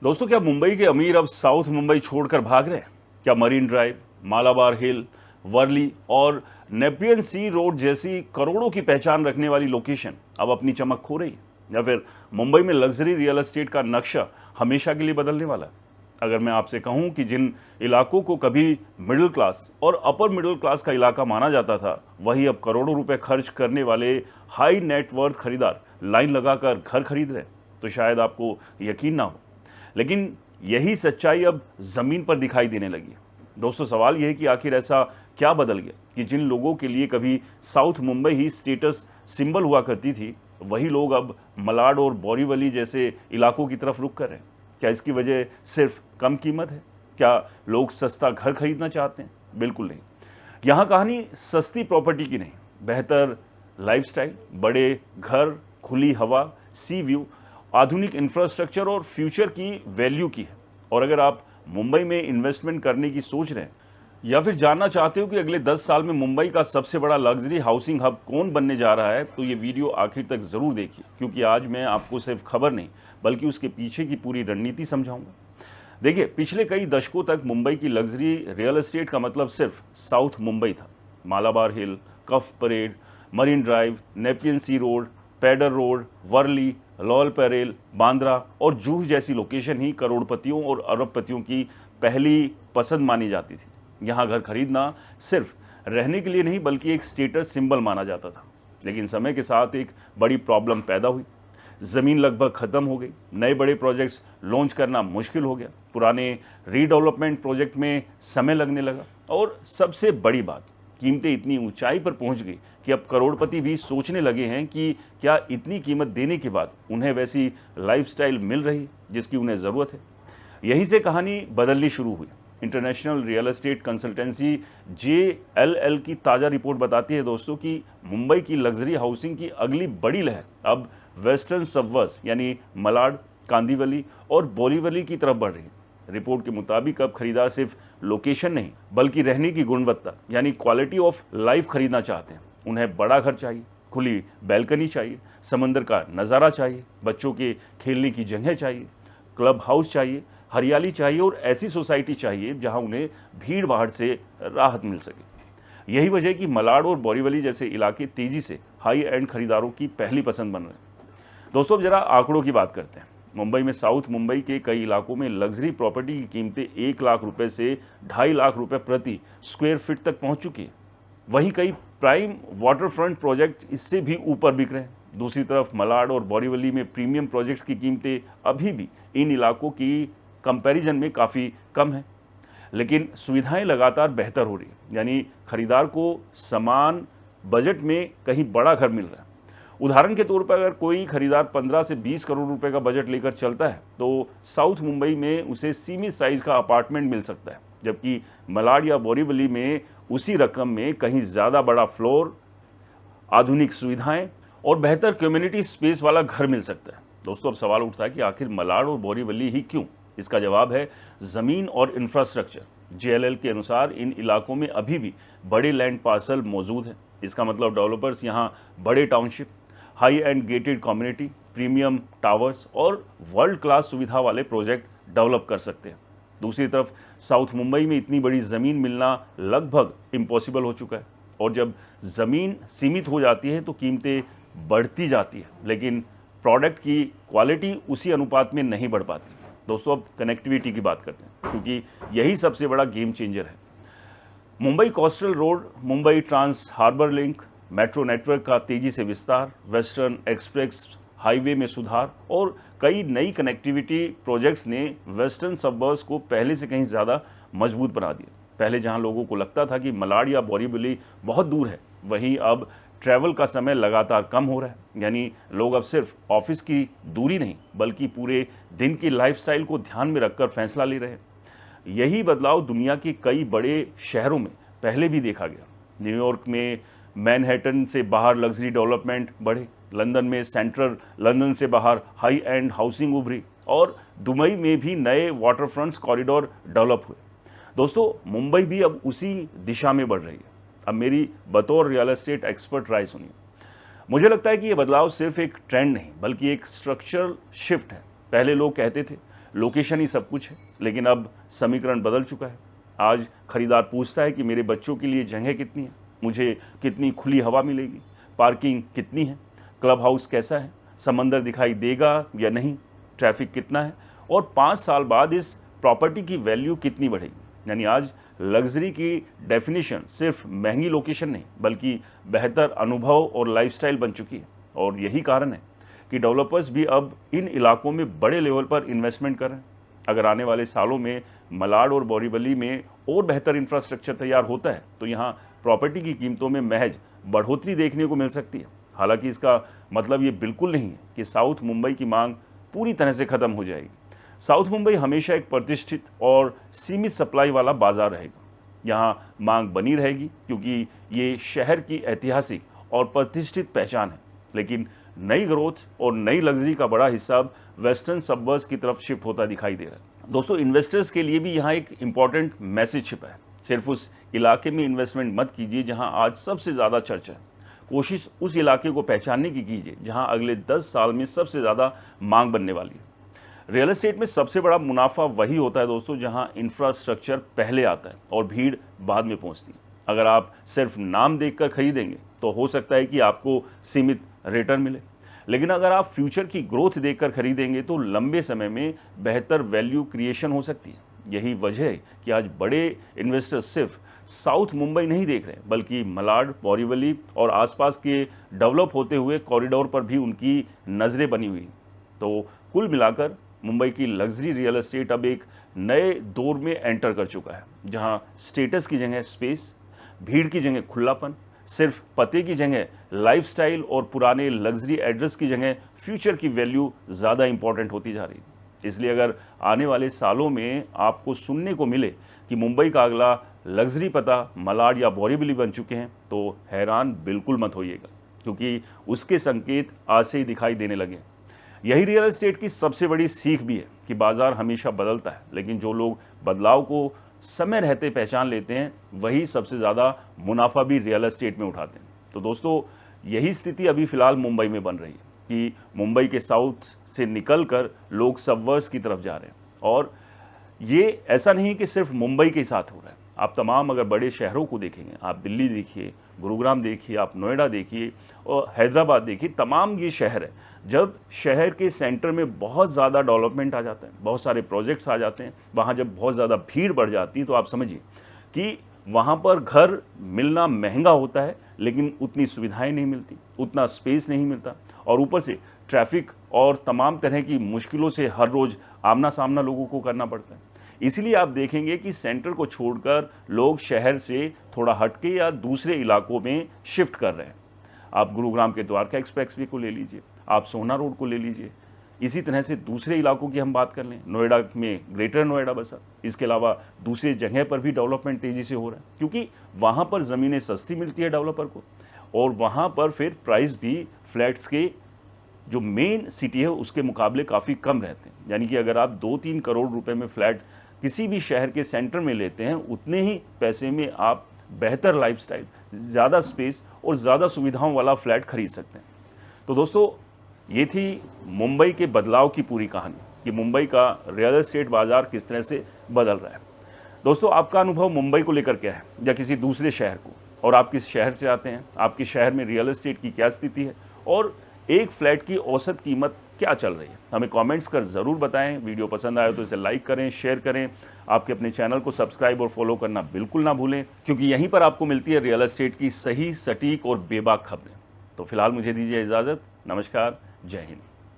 दोस्तों, क्या मुंबई के अमीर अब साउथ मुंबई छोड़कर भाग रहे हैं? क्या मरीन ड्राइव, मालाबार हिल, वर्ली और नेपियन सी रोड जैसी करोड़ों की पहचान रखने वाली लोकेशन अब अपनी चमक खो रही है? या फिर मुंबई में लग्जरी रियल एस्टेट का नक्शा हमेशा के लिए बदलने वाला है? अगर मैं आपसे कहूं कि जिन इलाकों को कभी मिडिल क्लास और अपर मिडिल क्लास का इलाका माना जाता था, वही अब करोड़ों रुपए खर्च करने वाले हाई नेटवर्थ खरीदार लाइन लगाकर घर खरीद रहे हैं, तो शायद आपको यकीन ना हो, लेकिन यही सच्चाई अब ज़मीन पर दिखाई देने लगी है। दोस्तों, सवाल यह है कि आखिर ऐसा क्या बदल गया कि जिन लोगों के लिए कभी साउथ मुंबई ही स्टेटस सिंबल हुआ करती थी, वही लोग अब मलाड और बोरीवली जैसे इलाकों की तरफ रुख कर रहे हैं? क्या इसकी वजह सिर्फ कम कीमत है? क्या लोग सस्ता घर खरीदना चाहते हैं? बिल्कुल नहीं। यहाँ कहानी सस्ती प्रॉपर्टी की नहीं, बेहतर लाइफस्टाइल, बड़े घर, खुली हवा, सी व्यू, आधुनिक इंफ्रास्ट्रक्चर और फ्यूचर की वैल्यू की है। और अगर आप मुंबई में इन्वेस्टमेंट करने की सोच रहे हैं या फिर जानना चाहते हो कि अगले 10 साल में मुंबई का सबसे बड़ा लग्जरी हाउसिंग हब कौन बनने जा रहा है, तो ये वीडियो आखिर तक ज़रूर देखिए, क्योंकि आज मैं आपको सिर्फ खबर नहीं बल्कि उसके पीछे की पूरी रणनीति समझाऊंगा। देखिए, पिछले कई दशकों तक मुंबई की लग्जरी रियल एस्टेट का मतलब सिर्फ साउथ मुंबई था। Malabar Hill, Cuff Parade, Marine Drive, Nepean Sea Road, Peddar Road, Worli, Lower Parel, Bandra और जूहू जैसी लोकेशन ही करोड़पतियों और अरबपतियों की पहली पसंद मानी जाती थी। यहाँ घर खरीदना सिर्फ रहने के लिए नहीं बल्कि एक स्टेटस सिंबल माना जाता था। लेकिन समय के साथ एक बड़ी प्रॉब्लम पैदा हुई। ज़मीन लगभग ख़त्म हो गई, नए बड़े प्रोजेक्ट्स लॉन्च करना मुश्किल हो गया, पुराने रीडेवलपमेंट प्रोजेक्ट में समय लगने लगा और सबसे बड़ी बात, कीमतें इतनी ऊंचाई पर पहुंच गई कि अब करोड़पति भी सोचने लगे हैं कि क्या इतनी कीमत देने के बाद उन्हें वैसी लाइफस्टाइल मिल रही जिसकी उन्हें ज़रूरत है। यहीं से कहानी बदलनी शुरू हुई। International real estate consultancy JLL की ताज़ा रिपोर्ट बताती है दोस्तों कि मुंबई की लग्जरी हाउसिंग की अगली बड़ी लहर अब वेस्टर्न सबवर्स यानी मलाड, कांदीवली और बोरीवली की तरफ बढ़ रही है। रिपोर्ट के मुताबिक अब खरीदार सिर्फ लोकेशन नहीं बल्कि रहने की गुणवत्ता यानी क्वालिटी ऑफ लाइफ खरीदना चाहते हैं। उन्हें बड़ा घर चाहिए, खुली बैल्कनी चाहिए, समंदर का नज़ारा चाहिए, बच्चों के खेलने की जगह चाहिए, क्लब हाउस चाहिए, हरियाली चाहिए और ऐसी सोसाइटी चाहिए जहां उन्हें भीड़ भाड़ से राहत मिल सके। यही वजह है कि मलाड और बोरीवली जैसे इलाके तेजी से हाई एंड खरीदारों की पहली पसंद बन रहे हैं। दोस्तों, अब जरा आंकड़ों की बात करते हैं। मुंबई में साउथ मुंबई के कई इलाकों में लग्जरी प्रॉपर्टी की कीमतें 1 लाख रुपए से 2.5 लाख रुपए प्रति स्क्वायर फीट तक पहुंच चुकी है। वहीं कई प्राइम वाटरफ्रंट प्रोजेक्ट इससे भी ऊपर बिक रहे हैं। दूसरी तरफ मलाड और बोरीवली में प्रीमियम प्रोजेक्ट्स की कीमतें अभी भी इन इलाकों की कंपैरिजन में काफ़ी कम है, लेकिन सुविधाएं लगातार बेहतर हो रही है, यानी खरीदार को समान बजट में कहीं बड़ा घर मिल रहा है। उदाहरण के तौर पर अगर कोई खरीदार 15 से 20 करोड़ रुपए का बजट लेकर चलता है तो साउथ मुंबई में उसे सीमित साइज का अपार्टमेंट मिल सकता है, जबकि मलाड या बोरीवली में उसी रकम में कहीं ज़्यादा बड़ा फ्लोर, आधुनिक सुविधाएं और बेहतर कम्युनिटी स्पेस वाला घर मिल सकता है। दोस्तों, अब सवाल उठता है कि आखिर मलाड और बोरीवली ही क्यों? इसका जवाब है ज़मीन और इंफ्रास्ट्रक्चर। JLL के अनुसार इन इलाकों में अभी भी बड़े लैंड पार्सल मौजूद हैं। इसका मतलब डेवलपर्स यहाँ बड़े township, high and gated community, premium towers और वर्ल्ड क्लास सुविधा वाले प्रोजेक्ट डेवलप कर सकते हैं। दूसरी तरफ साउथ मुंबई में इतनी बड़ी ज़मीन मिलना लगभग इम्पॉसिबल हो चुका है, और जब ज़मीन सीमित हो जाती है तो कीमतें बढ़ती जाती है, लेकिन प्रोडक्ट की क्वालिटी उसी अनुपात में नहीं बढ़ पाती। दोस्तों, अब कनेक्टिविटी की बात करते हैं, क्योंकि यही सबसे बड़ा गेम चेंजर है। Mumbai coastal road, Mumbai trans harbour link, metro network का तेजी से विस्तार, वेस्टर्न एक्सप्रेस हाईवे में सुधार और कई नई कनेक्टिविटी प्रोजेक्ट्स ने वेस्टर्न सबवर्स को पहले से कहीं ज़्यादा मजबूत बना दिया। पहले जहां लोगों को लगता था कि मलाड या बोरीवली बहुत दूर है, वहीं अब ट्रैवल का समय लगातार कम हो रहा है, यानी लोग अब सिर्फ ऑफिस की दूरी नहीं बल्कि पूरे दिन की लाइफस्टाइल को ध्यान में रखकर फैसला ले रहे हैं। यही बदलाव दुनिया के कई बड़े शहरों में पहले भी देखा गया। न्यूयॉर्क में मैनहट्टन से बाहर लग्जरी डेवलपमेंट बढ़े, लंदन में सेंट्रल लंदन से बाहर हाई एंड हाउसिंग उभरी और दुबई में भी नए वाटरफ्रंट्स कॉरिडोर डेवलप हुए। दोस्तों, मुंबई भी अब उसी दिशा में बढ़ रही है। अब मेरी बतौर रियल एस्टेट एक्सपर्ट राय सुनिए। मुझे लगता है कि ये बदलाव सिर्फ एक ट्रेंड नहीं बल्कि एक स्ट्रक्चरल शिफ्ट है। पहले लोग कहते थे लोकेशन ही सब कुछ है, लेकिन अब समीकरण बदल चुका है। आज खरीदार पूछता है कि मेरे बच्चों के लिए जगह कितनी है, मुझे कितनी खुली हवा मिलेगी, पार्किंग कितनी है, क्लब हाउस कैसा है, समंदर दिखाई देगा या नहीं, ट्रैफिक कितना है और 5 साल बाद इस प्रॉपर्टी की वैल्यू कितनी बढ़ेगी। यानी आज लग्जरी की डेफिनेशन सिर्फ महंगी लोकेशन नहीं बल्कि बेहतर अनुभव और लाइफस्टाइल बन चुकी है। और यही कारण है कि डेवलपर्स भी अब इन इलाकों में बड़े लेवल पर इन्वेस्टमेंट कर रहे हैं। अगर आने वाले सालों में मलाड और बोरीवली में और बेहतर इंफ्रास्ट्रक्चर तैयार होता है तो यहाँ प्रॉपर्टी की कीमतों में महज बढ़ोतरी देखने को मिल सकती है। हालांकि इसका मतलब ये बिल्कुल नहीं है कि साउथ मुंबई की मांग पूरी तरह से ख़त्म हो जाएगी। साउथ मुंबई हमेशा एक प्रतिष्ठित और सीमित सप्लाई वाला बाजार रहेगा। यहाँ मांग बनी रहेगी क्योंकि ये शहर की ऐतिहासिक और प्रतिष्ठित पहचान है। लेकिन नई ग्रोथ और नई लग्जरी का बड़ा हिस्सा अब वेस्टर्न सबवर्स की तरफ शिफ्ट होता दिखाई दे रहा है। दोस्तों, इन्वेस्टर्स के लिए भी यहाँ एक इम्पॉर्टेंट मैसेज छिपा है। सिर्फ उस इलाके में इन्वेस्टमेंट मत कीजिए जहाँ आज सबसे ज़्यादा चर्चा है। कोशिश उस इलाके को पहचानने की कीजिए जहाँ अगले 10 साल में सबसे ज़्यादा मांग बनने वाली है। रियल एस्टेट में सबसे बड़ा मुनाफा वही होता है दोस्तों जहां इंफ्रास्ट्रक्चर पहले आता है और भीड़ बाद में पहुंचती है। अगर आप सिर्फ नाम देखकर खरीदेंगे तो हो सकता है कि आपको सीमित रिटर्न मिले, लेकिन अगर आप फ्यूचर की ग्रोथ देखकर खरीदेंगे तो लंबे समय में बेहतर वैल्यू क्रिएशन हो सकती है। यही वजह है कि आज बड़े इन्वेस्टर्स सिर्फ साउथ मुंबई नहीं देख रहे बल्कि मलाड, बोरीवली और आसपास के डेवलप होते हुए कॉरिडोर पर भी उनकी नज़रें बनी हुई। तो कुल मिलाकर मुंबई की लग्जरी रियल एस्टेट अब एक नए दौर में एंटर कर चुका है जहां स्टेटस की जगह स्पेस, भीड़ की जगह खुलापन, सिर्फ पते की जगह लाइफस्टाइल और पुराने लग्जरी एड्रेस की जगह फ्यूचर की वैल्यू ज़्यादा इंपॉर्टेंट होती जा रही है। इसलिए अगर आने वाले सालों में आपको सुनने को मिले कि मुंबई का अगला लग्जरी पता मलाड या बोरीवली बन चुके हैं तो हैरान बिल्कुल मत होइएगा, क्योंकि उसके संकेत आज से ही दिखाई देने लगे। यही रियल एस्टेट की सबसे बड़ी सीख भी है कि बाजार हमेशा बदलता है, लेकिन जो लोग बदलाव को समय रहते पहचान लेते हैं वही सबसे ज़्यादा मुनाफा भी रियल एस्टेट में उठाते हैं। तो दोस्तों, यही स्थिति अभी फ़िलहाल मुंबई में बन रही है कि मुंबई के साउथ से निकलकर लोग सबवर्स की तरफ जा रहे हैं। और ये ऐसा नहीं कि सिर्फ मुंबई के साथ हो रहा है। आप तमाम अगर बड़े शहरों को देखेंगे, आप दिल्ली देखिए, गुरुग्राम देखिए, आप नोएडा देखिए और हैदराबाद देखिए, तमाम ये शहर है। जब शहर के सेंटर में बहुत ज़्यादा डेवलपमेंट आ जाता है, बहुत सारे प्रोजेक्ट्स आ जाते हैं, वहाँ जब बहुत ज़्यादा भीड़ बढ़ जाती है तो आप समझिए कि वहाँ पर घर मिलना महंगा होता है, लेकिन उतनी सुविधाएं नहीं मिलती, उतना स्पेस नहीं मिलता और ऊपर से ट्रैफिक और तमाम तरह की मुश्किलों से हर रोज़ आमना सामना लोगों को करना पड़ता है। इसीलिए आप देखेंगे कि सेंटर को छोड़कर लोग शहर से थोड़ा हटके या दूसरे इलाकों में शिफ्ट कर रहे हैं। आप गुरुग्राम के द्वारका एक्सप्रेसवे को ले लीजिए, आप सोहना रोड को ले लीजिए। इसी तरह से दूसरे इलाकों की हम बात कर लें, नोएडा में ग्रेटर नोएडा बसा। इसके अलावा दूसरे जगह पर भी डेवलपमेंट तेज़ी से हो रहा है क्योंकि वहाँ पर ज़मीनें सस्ती मिलती है डेवलपर को और वहाँ पर फिर प्राइस भी फ्लैट्स के जो मेन सिटी है उसके मुकाबले काफ़ी कम रहते हैं। यानी कि अगर आप 2-3 करोड़ रुपए में फ्लैट किसी भी शहर के सेंटर में लेते हैं, उतने ही पैसे में आप बेहतर लाइफस्टाइल, ज़्यादा स्पेस और ज़्यादा सुविधाओं वाला फ्लैट खरीद सकते हैं। तो दोस्तों, ये थी मुंबई के बदलाव की पूरी कहानी कि मुंबई का रियल एस्टेट बाज़ार किस तरह से बदल रहा है। दोस्तों, आपका अनुभव मुंबई को लेकर क्या है या किसी दूसरे शहर को, और आप किस शहर से आते हैं, आपके शहर में रियल एस्टेट की क्या स्थिति है और एक फ्लैट की औसत कीमत क्या चल रही है, हमें कमेंट्स कर ज़रूर बताएं। वीडियो पसंद आए तो इसे लाइक करें, शेयर करें। आपके अपने चैनल को सब्सक्राइब और फॉलो करना बिल्कुल ना भूलें, क्योंकि यहीं पर आपको मिलती है रियल एस्टेट की सही, सटीक और बेबाक खबरें। तो फिलहाल मुझे दीजिए इजाज़त। नमस्कार, जय हिंद।